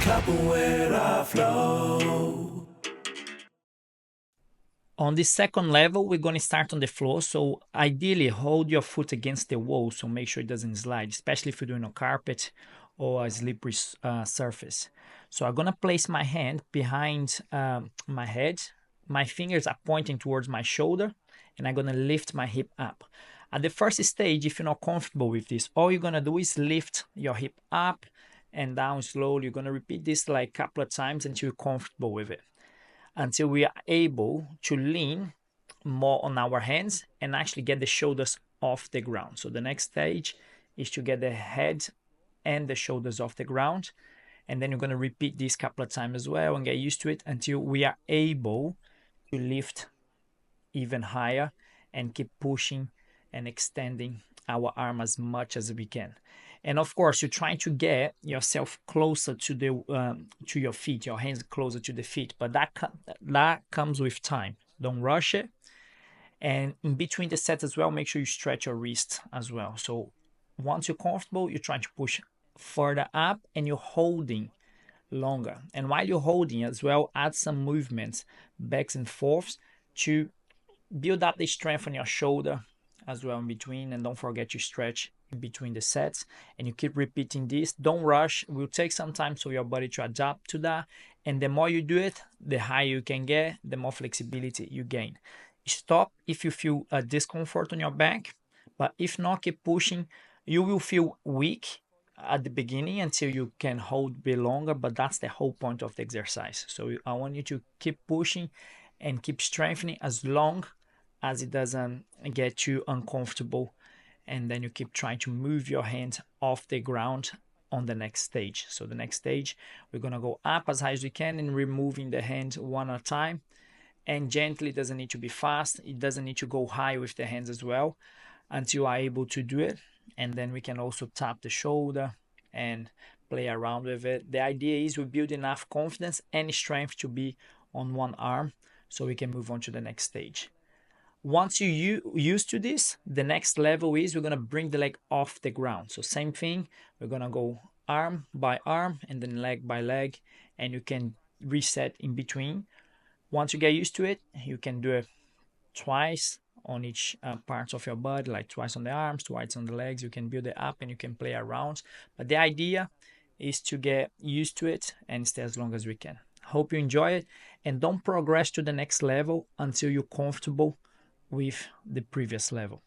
Capoeira flow. On the second level, we're going to start on the floor. So ideally, hold your foot against the wall, so make sure it doesn't slide, especially if you're doing a carpet or a slippery surface. So I'm going to place my hand behind my head. My fingers are pointing towards my shoulder, and I'm going to lift my hip up. At the first stage, if you're not comfortable with this, all you're going to do is lift your hip up and down slowly. You're going to repeat this like a couple of times until you're comfortable with it, until we are able to lean more on our hands and actually get the shoulders off the ground. So the next stage is to get the head and the shoulders off the ground. And then you're going to repeat this a couple of times as well and get used to it until we are able to lift even higher and keep pushing and extending our arm as much as we can. And of course, you're trying to get yourself closer to the to your feet, your hands closer to the feet, but that comes with time. Don't rush it. And in between the sets as well, make sure you stretch your wrist as well. So once you're comfortable, you're trying to push further up and you're holding longer. And while you're holding as well, add some movements backs and forths to build up the strength on your shoulder as well in between. And don't forget to stretch in between the sets, and you keep repeating this. Don't rush. It will take some time for your body to adapt to that, and the more you do it, the higher you can get, the more flexibility you gain. Stop if you feel a discomfort on your back, but if not, keep pushing. You will feel weak at the beginning until you can hold a bit longer, but that's the whole point of the exercise. So I want you to keep pushing and keep strengthening as long as it doesn't get too uncomfortable, and then you keep trying to move your hand off the ground on the next stage. So the next stage, we're going to go up as high as we can and removing the hand one at a time, and gently. It doesn't need to be fast. It doesn't need to go high with the hands as well until you are able to do it. And then we can also tap the shoulder and play around with it. The idea is we build enough confidence and strength to be on one arm so we can move on to the next stage. Once you used to this, the next level is we're going to bring the leg off the ground. So same thing, we're going to go arm by arm and then leg by leg, and you can reset in between. Once you get used to it, you can do it twice on each parts of your body, like twice on the arms, twice on the legs. You can build it up and you can play around. But the idea is to get used to it and stay as long as we can. Hope you enjoy it, and don't progress to the next level until you're comfortable with the previous level.